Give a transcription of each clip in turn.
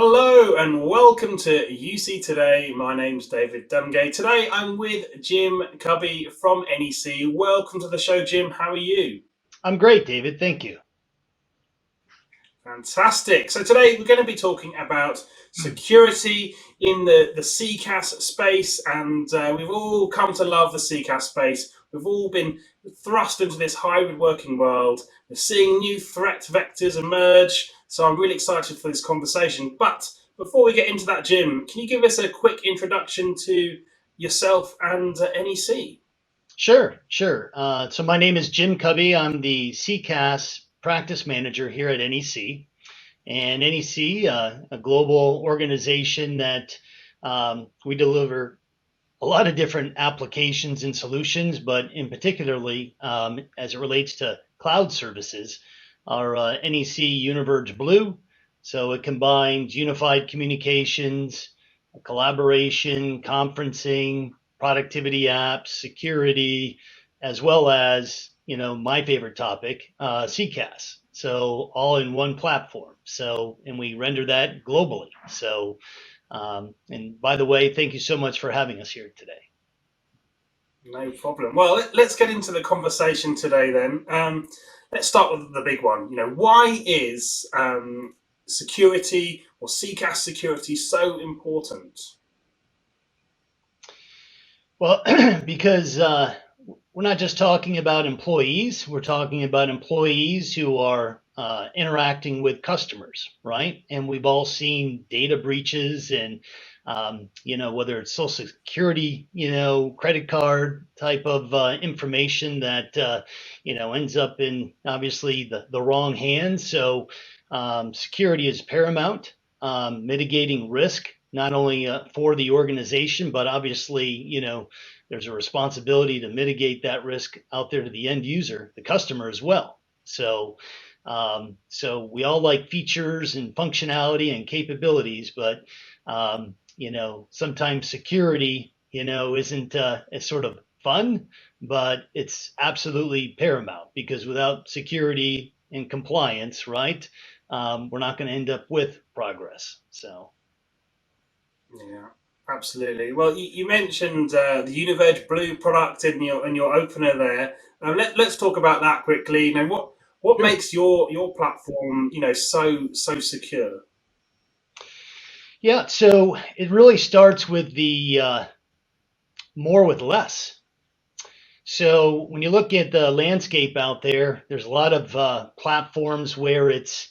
Hello and welcome to UC Today. My name's David Dungay. Today I'm with Jim Cubby from NEC. Welcome to the show, Jim. How are you? I'm great, David. Thank you. Fantastic. So today we're going to be talking about security in the CCaaS space, and we've all come to love the CCaaS space. We've all been thrust into this hybrid working world. We're seeing new threat vectors emerge, so I'm really excited for this conversation. But before we get into that, Jim, can you give us a quick introduction to yourself and NEC? Sure. So my name is Jim Cubby. I'm the CCaaS Practice Manager here at NEC. And NEC, a global organization that we deliver a lot of different applications and solutions, but in particularly as it relates to cloud services, our NEC Univerge Blue. So it combines unified communications, collaboration, conferencing, productivity apps, security, as well as, my favorite topic, CCaaS. So all in one platform. So, and we render that globally. So, and by the way, thank you so much for having us here today. No problem. Well, let's get into the conversation today then. Let's start with the big one. Why is security or CCaaS security so important? Well, because we're not just talking about employees, we're talking about employees who are interacting with customers, right? And we've all seen data breaches and, whether it's social security, credit card type of information that, ends up in obviously the wrong hands. So security is paramount, mitigating risk not only for the organization, but obviously, there's a responsibility to mitigate that risk out there to the end user, the customer as well. So we all like features and functionality and capabilities, but sometimes security, isn't as sort of fun, but it's absolutely paramount because without security and compliance, right, we're not going to end up with progress. So. Yeah, absolutely. Well, you mentioned the Univerge Blue product in your opener there. Let's talk about that quickly. What Sure. makes your platform so secure? Yeah, so it really starts with the more with less. So when you look at the landscape out there, there's a lot of platforms where it's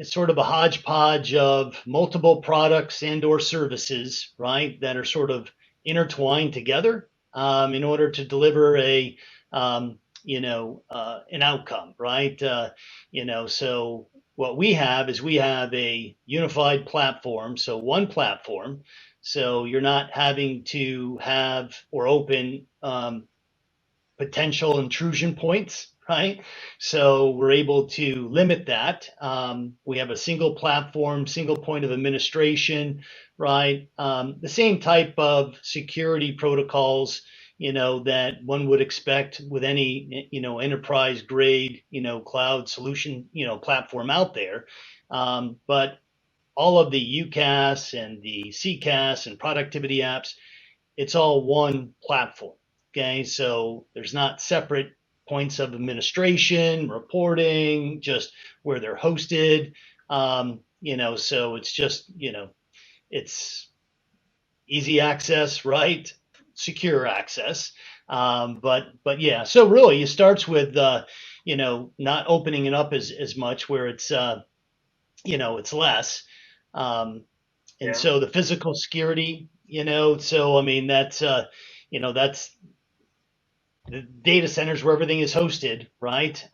sort of a hodgepodge of multiple products and or services, right, that are sort of intertwined together in order to deliver an outcome, right? So what we have is we have a unified platform, so one platform. So you're not having to have or open potential intrusion points, right? So we're able to limit that. We have a single platform, single point of administration, right? The same type of security protocols, that one would expect with any, enterprise grade, cloud solution, platform out there. But all of the UCaaS and the CCaaS and productivity apps, it's all one platform. Okay, so there's not separate points of administration, reporting, just where they're hosted. So it's just, it's easy access, right? Secure access. But yeah, so really it starts with, not opening it up as much where it's less. Um, and Yeah. so the physical security, so I mean, that's the data centers where everything is hosted, right?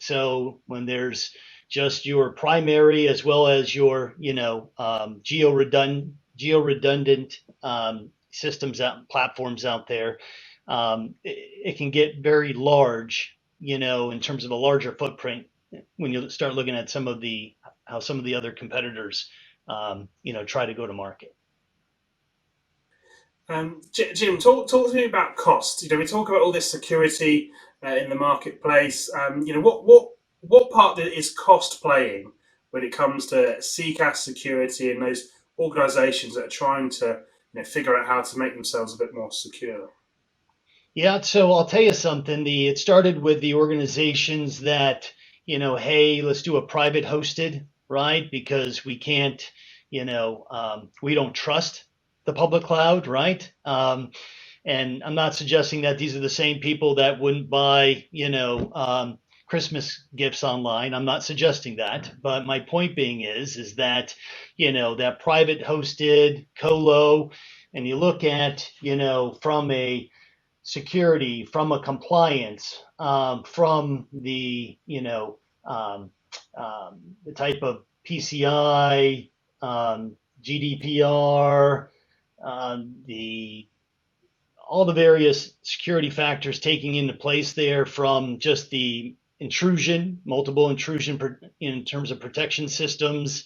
So when there's just your primary as well as your, geo-redundant systems out platforms out there, it can get very large, in terms of a larger footprint when you start looking at how some of the other competitors, try to go to market. Jim, talk to me about cost. We talk about all this security in the marketplace. What part is cost playing? when it comes to CCaaS security and those organizations that are trying to figure out how to make themselves a bit more secure? Yeah, so I'll tell you something. It started with the organizations that, hey, let's do a private hosted, right? Because we can't, we don't trust the public cloud, right? And I'm not suggesting that these are the same people that wouldn't buy, Christmas gifts online. I'm not suggesting that, but my point being is that, that private hosted colo, and you look at, from a security, from a compliance, from the type of PCI, GDPR, the all the various security factors taking into place there, from just the intrusion, multiple intrusion in terms of protection systems,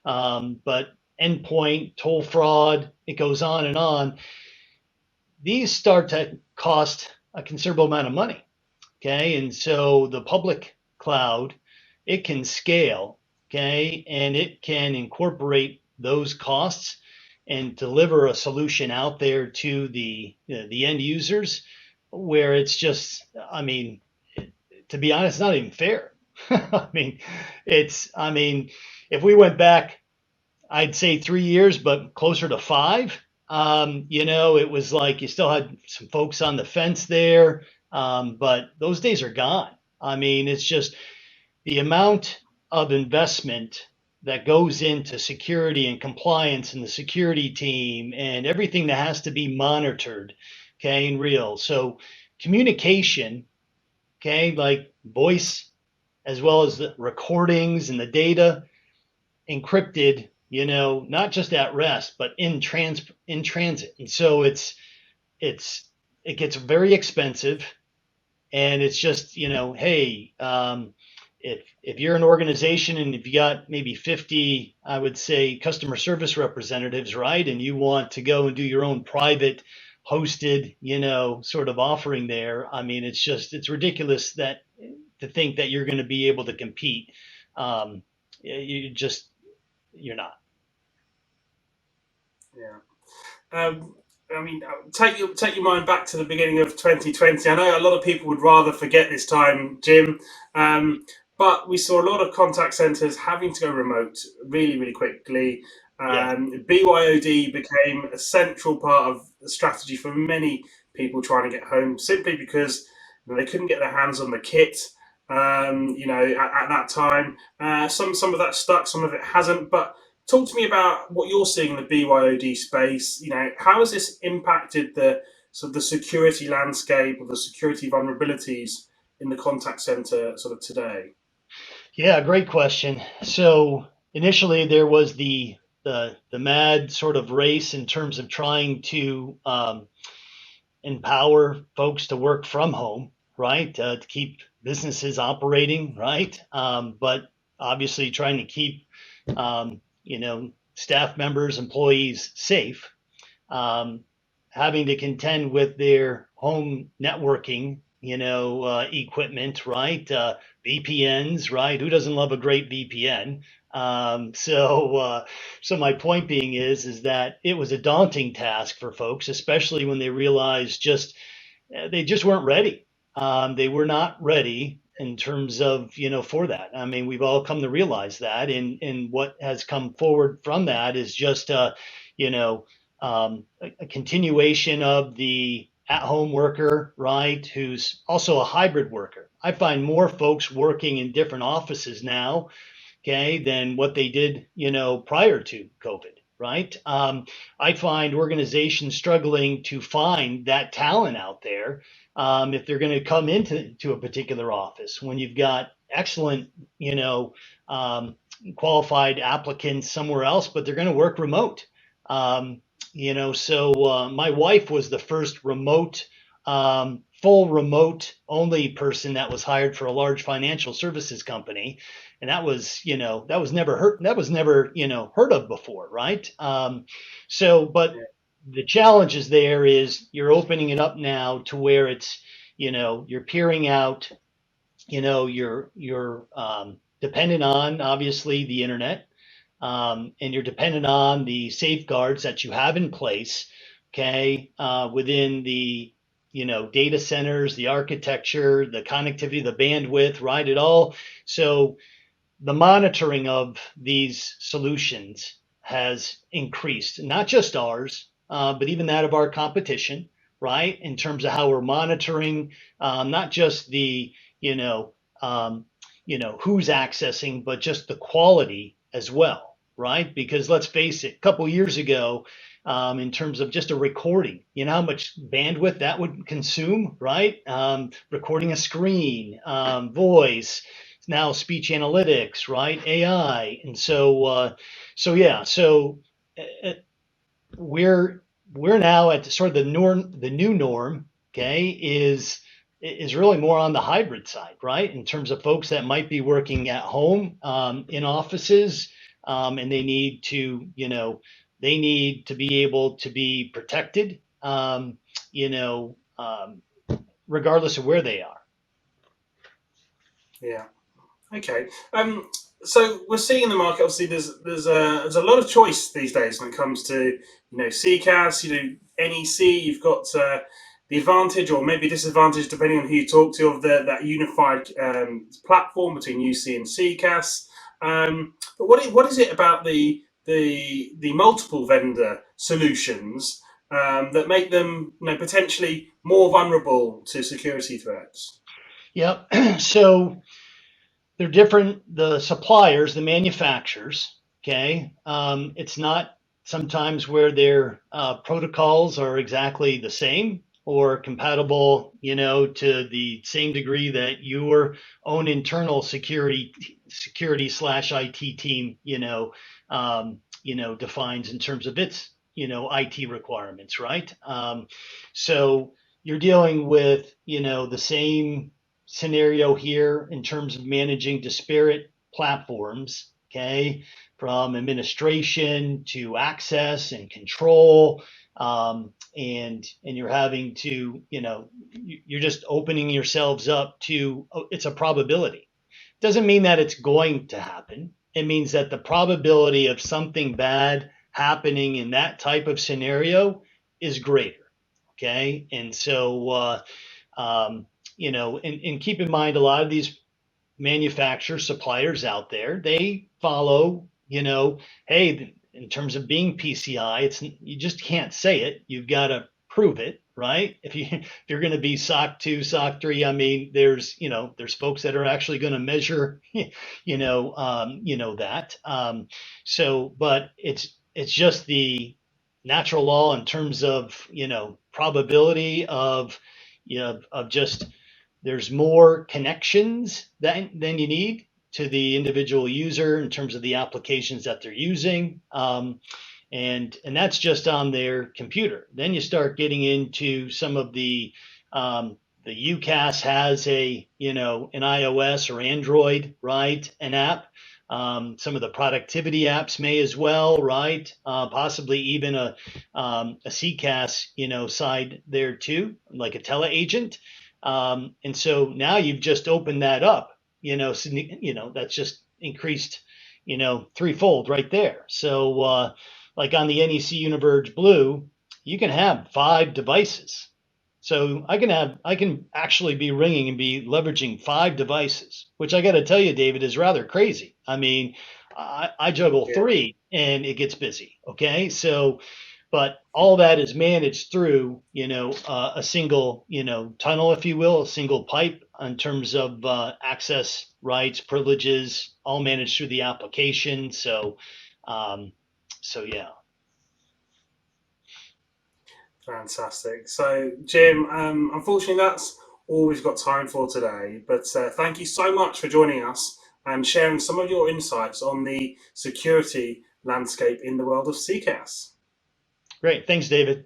but endpoint, toll fraud, it goes on and on. These start to cost a considerable amount of money. Okay. And so the public cloud, it can scale. Okay. And it can incorporate those costs and deliver a solution out there to the end users, where it's just, I mean, to be honest, not even fair. I mean, if we went back, I'd say 3 years, but closer to five. It was like you still had some folks on the fence there, but those days are gone. I mean, it's just the amount of investment that goes into security and compliance and the security team and everything that has to be monitored, okay, and real. So communication, okay, like voice as well as the recordings and the data encrypted, not just at rest, but in transit. And so it gets very expensive, and it's just, hey, if you're an organization and if you got maybe 50, I would say, customer service representatives, right, and you want to go and do your own private hosted, sort of offering there, I mean, it's ridiculous that to think that you're going to be able to compete. You're not. Yeah. I mean, take your mind back to the beginning of 2020. I know a lot of people would rather forget this time, Jim, but we saw a lot of contact centres having to go remote really, really quickly. Yeah. BYOD became a central part of the strategy for many people trying to get home, simply because they couldn't get their hands on the kit. At that time, some of that stuck, some of it hasn't, but talk to me about what you're seeing in the BYOD space. How has this impacted the sort of the security landscape or the security vulnerabilities in the contact center sort of today? Yeah, great question. So initially there was the mad sort of race in terms of trying to empower folks to work from home, right? To keep businesses operating, right? But obviously trying to keep, staff members, employees safe, having to contend with their home networking, equipment, right? VPNs, right? Who doesn't love a great VPN? So my point being is that it was a daunting task for folks, especially when they realized they just weren't ready. They were not ready in terms of, for that. I mean, we've all come to realize that, and what has come forward from that is just, a continuation of the at-home worker, right, who's also a hybrid worker. I find more folks working in different offices now, okay, than what they did, prior to COVID, right? I find organizations struggling to find that talent out there, if they're going to come into a particular office when you've got excellent, qualified applicants somewhere else, but they're going to work remote. So my wife was the first full remote only person that was hired for a large financial services company, and that was never heard of before, right? But the challenge is there is you're opening it up now to where it's, you're peering out, your dependent on obviously the internet, and you're dependent on the safeguards that you have in place, okay, within the data centers, the architecture, the connectivity, the bandwidth, right? It all. So the monitoring of these solutions has increased, not just ours, but even that of our competition, right? In terms of how we're monitoring, not just the, um, who's accessing, but just the quality as well, right? Because let's face it, a couple years ago, in terms of just a recording, how much bandwidth that would consume, right? Recording a screen, voice, now speech analytics, right? AI, and so yeah, so uh, we're we're now at sort of the new norm. Okay, is really more on the hybrid side, right? In terms of folks that might be working at home, in offices, and they need to be able to be protected, you know, um, regardless of where they are. Yeah. Okay. So we're seeing in the market. Obviously, there's a lot of choice these days when it comes to CCaaS. NEC. You've got the advantage or maybe disadvantage, depending on who you talk to, of that unified platform between UC and CCaaS. But what is it about the multiple vendor solutions that make them potentially more vulnerable to security threats? Yep. So they're different. The suppliers, the manufacturers. Okay, it's not sometimes where their protocols are exactly the same or compatible, to the same degree that your own internal security slash IT team, defines in terms of its, IT requirements, right? So you're dealing with, the same scenario here in terms of managing disparate platforms, okay, from administration to access and control, and you're having to, you're just opening yourselves up to, it's a probability. Doesn't mean that it's going to happen. It means that the probability of something bad happening in that type of scenario is greater. Okay, and so and keep in mind a lot of these manufacturer suppliers out there, they follow, hey, in terms of being PCI, you just can't say it. You've got to prove it, right? If you're going to be SOC 2, SOC 3, I mean, there's folks that are actually going to measure, that. But it's just the natural law in terms of probability of of just there's more connections than you need to the individual user in terms of the applications that they're using. And that's just on their computer. Then you start getting into some of the UCAS has an iOS or Android, right, an app. Some of the productivity apps may as well, right? Possibly even a CCaaS, side there too, like a tele agent. And so now you've just opened that up, that's just increased, threefold right there. So, like on the NEC Univerge Blue, you can have 5 devices. So I can actually be ringing and be leveraging 5 devices, which I got to tell you, David, is rather crazy. I mean, I juggle Yeah. 3 and it gets busy. Okay, so but all that is managed through a single tunnel, if you will, a single pipe in terms of access rights, privileges, all managed through the application. So yeah. Fantastic. So, Jim, unfortunately, that's all we've got time for today. But thank you so much for joining us and sharing some of your insights on the security landscape in the world of CCaaS. Great, thanks, David.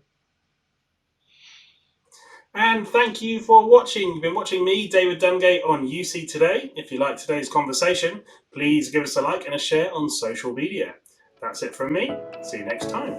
And thank you for watching. You've been watching me, David Dungay, on UC Today. If you like today's conversation, please give us a like and a share on social media. That's it from me. See you next time.